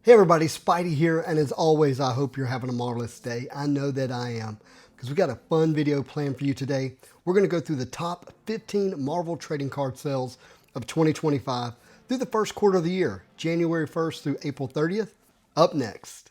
Hey everybody, Spidey here, and as always, I hope you're having a marvelous day. I know that I am, because we got a fun video planned for you today. We're going to go through the top 15 Marvel trading card sales of 2025 through the first quarter of the year, January 1st through April 30th. Up next.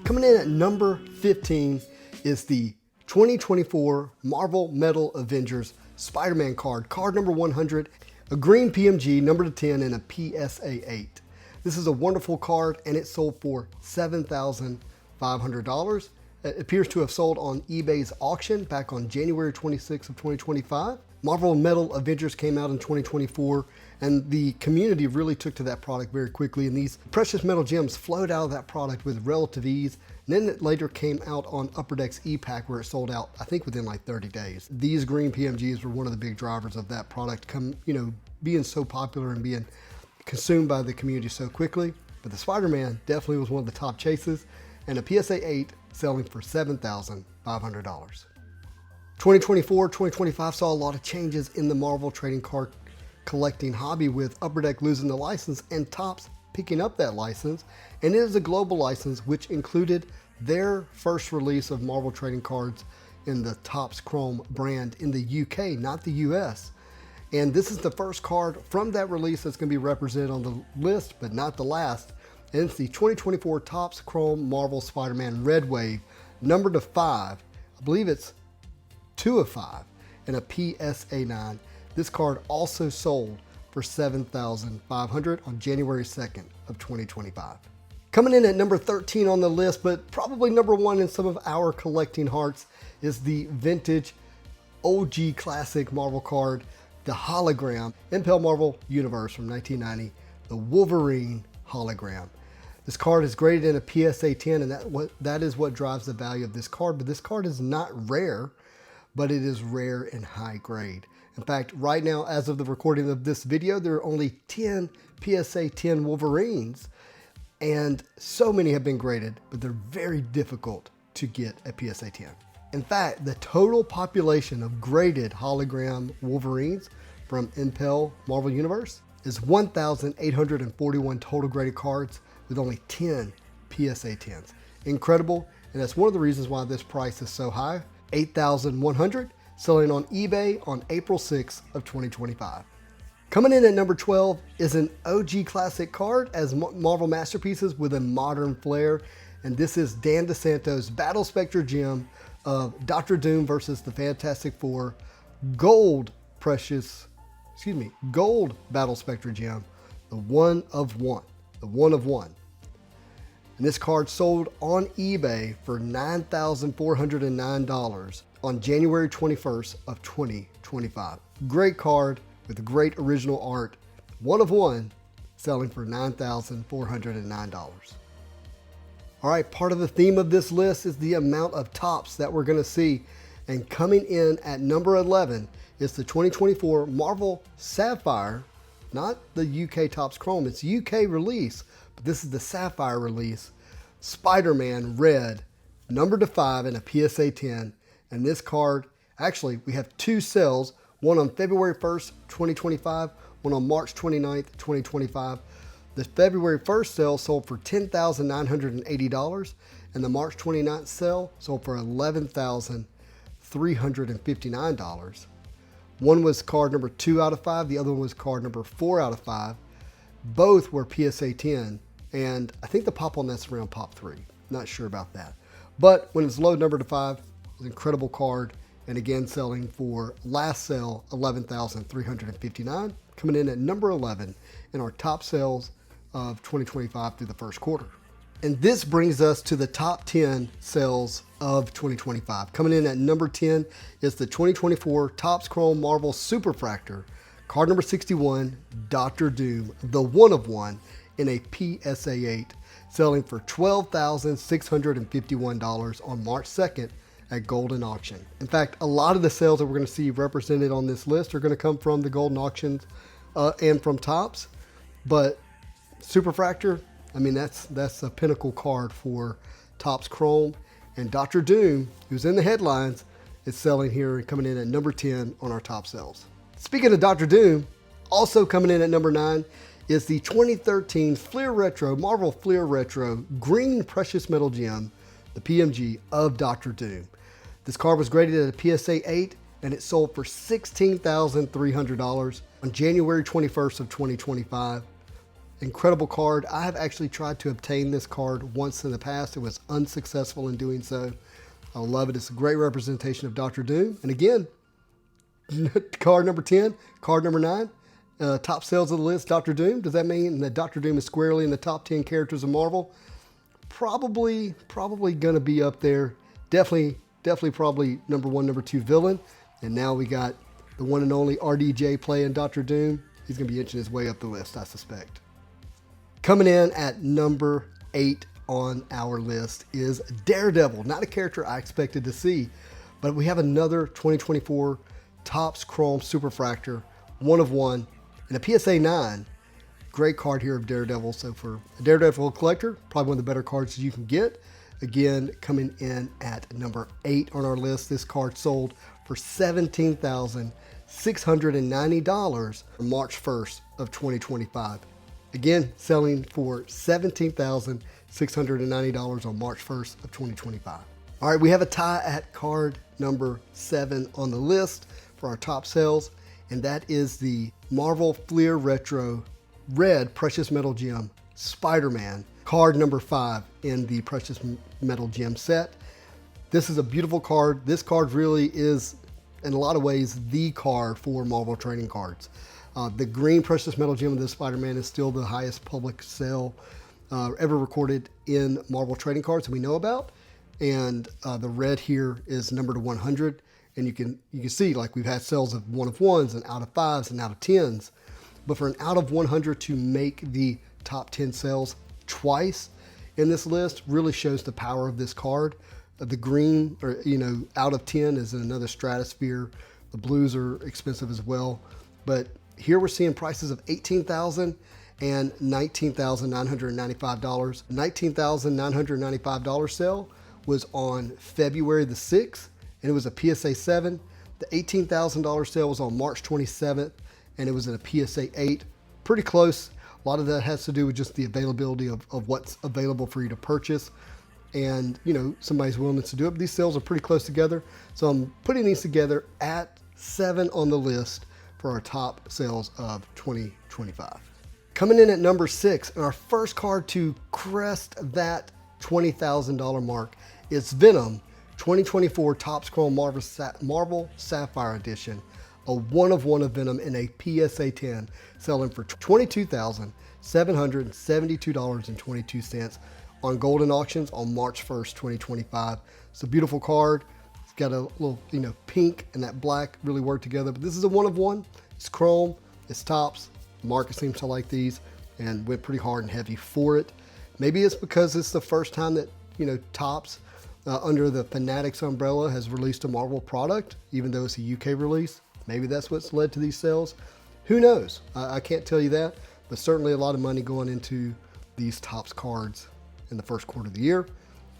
Coming in at number 15 is the 2024 Marvel Metal Avengers Spider-Man card, card number 100, a green PMG, number to 10, and a PSA 8. This is a wonderful card, and it sold for $7,500. It appears to have sold on eBay's auction back on January 26th of 2025. Marvel Metal Avengers came out in 2024, and the community really took to that product very quickly, and these precious metal gems flowed out of that product with relative ease. And then it later came out on Upper Deck's E-Pack, where it sold out, I think, within like 30 days. These green PMGs were one of the big drivers of that product being so popular and being consumed by the community so quickly. But the Spider-Man definitely was one of the top chases, and a PSA 8 selling for $7,500. 2024-2025 saw a lot of changes in the Marvel trading card collecting hobby, with Upper Deck losing the license and Topps picking up that license, and it is a global license which included their first release of Marvel trading cards in the Topps Chrome brand in the UK, not the US. And this is the first card from that release that's going to be represented on the list, but not the last. And it's the 2024 Topps Chrome Marvel Spider-Man Red Wave, number to 5. I believe it's 2 of 5, and a PSA 9. This card also sold for $7,500 on January 2nd of 2025. Coming in at number 13 on the list, but probably number 1 in some of our collecting hearts, is the vintage OG classic Marvel card, the Hologram, Impel Marvel Universe from 1990, the Wolverine Hologram. This card is graded in a PSA 10, and that is what drives the value of this card. But this card is not rare, but it is rare and high grade. In fact, right now, as of the recording of this video, there are only 10 PSA 10 Wolverines, and so many have been graded, but they're very difficult to get a PSA 10. In fact, the total population of graded hologram Wolverines from Impel Marvel Universe is 1,841 total graded cards, with only 10 PSA 10s. Incredible, and that's one of the reasons why this price is so high. $8,100, selling on eBay on April 6th of 2025. Coming in at number 12 is an OG classic card as Marvel Masterpieces with a modern flair, and this is Dan DeSanto's Battle Spectre gem of Dr. Doom versus the Fantastic Four, gold Battle Spectre gem, the one of one. And this card sold on eBay for $9,409 on January 21st of 2025. Great card with great original art, one of one, selling for $9,409. All right, part of the theme of this list is the amount of tops that we're going to see. And coming in at number 11 is the 2024 Marvel Sapphire, not the UK Topps Chrome, it's UK release, but this is the Sapphire release, Spider-Man Red, number to 5 in a PSA 10. And this card, actually, we have 2 sales, one on February 1st, 2025, one on March 29th, 2025. The February 1st sale sold for $10,980, and the March 29th sale sold for $11,359. One was card number 2 out of 5, the other one was card number 4 out of 5. Both were PSA 10, and I think the pop on that's around pop 3. Not sure about that. But when it's low number to 5, an incredible card, and again selling for last sale $11,359, coming in at number 11 in our top sales of 2025 through the first quarter. And this brings us to the top 10 sales of 2025. Coming in at number 10 is the 2024 Topps Chrome Marvel Superfractor, card number 61, Dr. Doom, the one of one in a PSA 8, selling for $12,651 on March 2nd at Golden Auction. In fact, a lot of the sales that we're going to see represented on this list are going to come from the Golden Auctions and from Topps. But Superfractor, I mean, that's a pinnacle card for Topps Chrome. And Dr. Doom, who's in the headlines, is selling here and coming in at number 10 on our top sales. Speaking of Dr. Doom, also coming in at number 9 is the 2013 Fleer Retro, Marvel Fleer Retro Green Precious Metal Gem, the PMG of Dr. Doom. This card was graded at a PSA 8 and it sold for $16,300 on January 21st of 2025. Incredible card. I have actually tried to obtain this card once in the past. It was unsuccessful in doing so. I love it. It's a great representation of Dr. Doom. And again, card number 10, card number 9, top sales of the list, Dr. Doom. Does that mean that Dr. Doom is squarely in the top 10 characters of Marvel? Probably going to be up there. Definitely probably number 1, number 2 villain. And now we got the one and only RDJ playing Dr. Doom. He's going to be inching his way up the list, I suspect. Coming in at number 8 on our list is Daredevil. Not a character I expected to see, but we have another 2024 Topps Chrome Superfractor, 1 of 1, and a PSA 9. Great card here of Daredevil. So for a Daredevil collector, probably one of the better cards you can get. Again, coming in at number 8 on our list. This card sold for $17,690 on March 1st of 2025. Again, selling for $17,690 on March 1st of 2025. All right, we have a tie at card number 7 on the list for our top sales, and that is the Marvel Fleer Retro Red Precious Metal Gem Spider-Man, card number 5 in the Precious Metal Gem set. This is a beautiful card. This card really is, in a lot of ways, the card for Marvel trading cards. The green Precious Metal Gem of this Spider-Man is still the highest public sale ever recorded in Marvel trading cards that we know about. And the red here is numbered to 100. And you can see, like, we've had sales of 1 of 1s and out of 5s and out of 10s. But for an out of 100 to make the top 10 sales twice in this list really shows the power of this card. The green, or out of 10 is in another stratosphere. The blues are expensive as well. But here we're seeing prices of $18,000 and $19,995. $19,995 sale was on February the 6th, and it was a PSA 7. The $18,000 sale was on March 27th, and it was in a PSA 8. Pretty close. A lot of that has to do with just the availability of what's available for you to purchase. And, somebody's willingness to do it. But these sales are pretty close together. So I'm putting these together at 7 on the list for our top sales of 2025. Coming in at number 6, and our first card to crest that $20,000 mark is Venom 2024 Topps Chrome Marvel Sapphire Edition. A 1 of 1 of Venom in a PSA 10, selling for $22,772.22 on Golden Auctions on March 1st, 2025. It's a beautiful card. It's got a little, pink and that black really work together. But this is a 1 of 1. It's chrome. It's Topps. The market seems to like these and went pretty hard and heavy for it. Maybe it's because it's the first time that, Topps, under the Fanatics umbrella, has released a Marvel product, even though it's a UK release. Maybe that's what's led to these sales. Who knows? I can't tell you that, but certainly a lot of money going into these Topps cards in the first quarter of the year.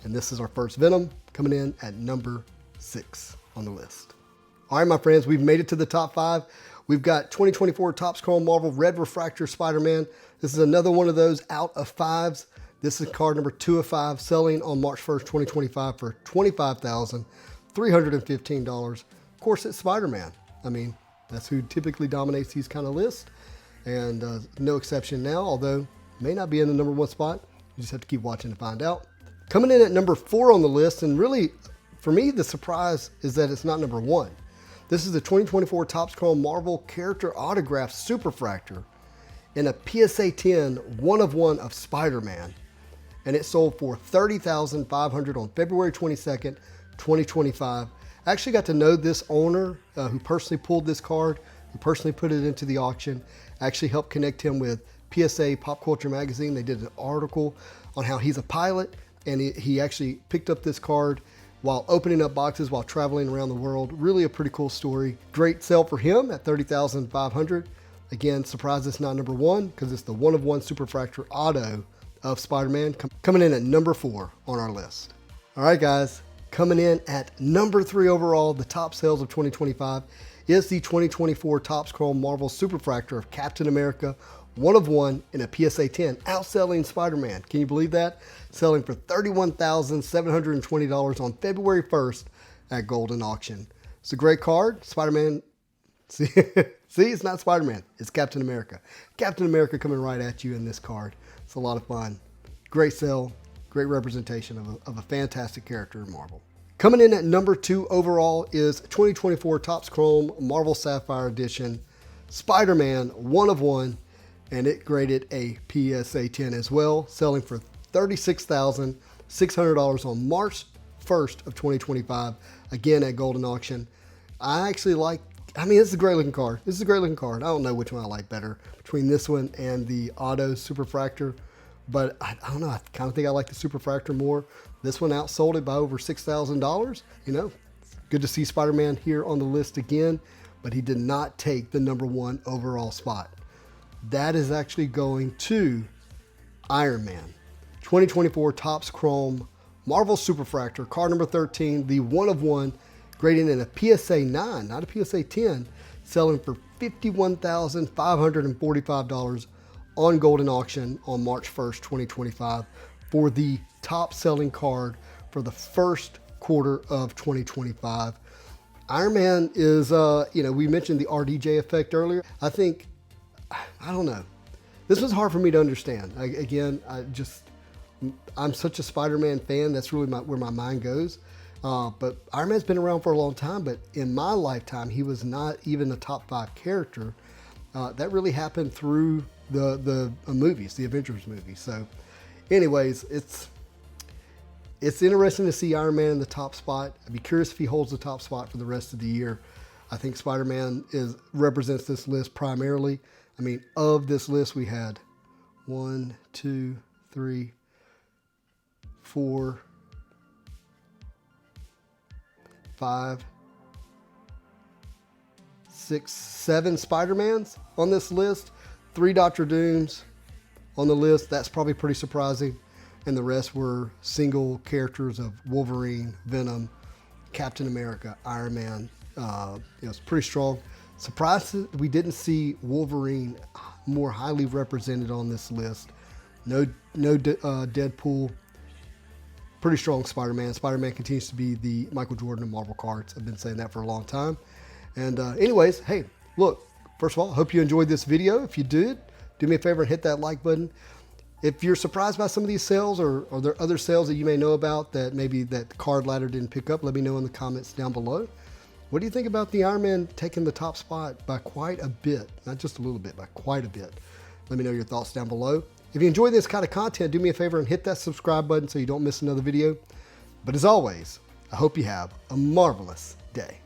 And this is our first Venom, coming in at number 6 on the list. All right, my friends, we've made it to the top 5. We've got 2024 Topps Chrome Marvel Red Refractor Spider-Man. This is another one of those out of 5s. This is card number 2 of 5, selling on March 1st, 2025 for $25,315. Of course, it's Spider-Man. I mean, that's who typically dominates these kind of lists. And no exception now, although may not be in the number 1 spot. You just have to keep watching to find out. Coming in at number 4 on the list, and really, for me, the surprise is that it's not number 1. This is the 2024 Topps Chrome Marvel Character Autograph Superfractor in a PSA 10 1 of 1 of Spider-Man. And it sold for $30,500 on February 22nd, 2025. I actually got to know this owner who personally pulled this card, who personally put it into the auction. I actually helped connect him with PSA Pop Culture Magazine. They did an article on how he's a pilot, and he actually picked up this card while opening up boxes while traveling around the world. Really a pretty cool story. Great sale for him at $30,500. Again, surprised it's not number 1 because it's the 1 of 1 Superfractor Auto of Spider-Man, coming in at number 4 on our list. All right, guys, coming in at number 3 overall, the top sales of 2025 is the 2024 Topps Chrome Marvel Superfractor of Captain America, 1 of 1 in a PSA 10, outselling Spider-Man. Can you believe that? Selling for $31,720 on February 1st at Golden Auction. It's a great card. Spider-Man, see, it's not Spider-Man, it's Captain America. Captain America coming right at you in this card. It's a lot of fun. Great sell, great representation of a fantastic character in Marvel. Coming in at number 2 overall is 2024 Topps Chrome Marvel Sapphire Edition Spider-Man, 1 of 1, and it graded a PSA 10 as well, selling for $36,600 on March 1st of 2025, again at Golden Auction. I actually like, this is a great looking card. This is a great looking card. I don't know which one I like better between this one and the Auto Superfractor, but I don't know. I kind of think I like the Superfractor more. This one outsold it by over $6,000. You know, good to see Spider-Man here on the list again, but he did not take the number 1 overall spot. That is actually going to Iron Man. 2024 Topps Chrome Marvel Superfractor, card number 13, the 1 of 1, grading in a PSA 9, not a PSA 10, selling for $51,545 on Golden Auction on March 1st, 2025, for the top selling card for the first quarter of 2025. Iron Man is, we mentioned the RDJ effect earlier. I don't know. This was hard for me to understand. I'm such a Spider-Man fan. That's really where my mind goes. But Iron Man's been around for a long time, but in my lifetime, he was not even a top 5 character. That really happened through the movies, the Avengers movies. So anyways, it's interesting to see Iron Man in the top spot. I'd be curious if he holds the top spot for the rest of the year. I think Spider-Man represents this list primarily. Of this list, we had 1, 2, 3, 4, 5, 6, 7 Spider-Mans on this list, 3 Dr. Dooms on the list. That's probably pretty surprising. And the rest were single characters of Wolverine, Venom, Captain America, Iron Man. It's pretty strong. Surprised we didn't see Wolverine more highly represented on this list. No Deadpool. Pretty strong Spider-Man. Spider-Man continues to be the Michael Jordan of Marvel cards. I've been saying that for a long time. And anyways, hey, look, first of all, I hope you enjoyed this video. If you did, do me a favor and hit that like button. If you're surprised by some of these sales, or are there other sales that you may know about that maybe that Card Ladder didn't pick up, let me know in the comments down below. What do you think about the Iron Man taking the top spot by quite a bit? Not just a little bit, by quite a bit. Let me know your thoughts down below. If you enjoy this kind of content, do me a favor and hit that subscribe button so you don't miss another video. But as always, I hope you have a marvelous day.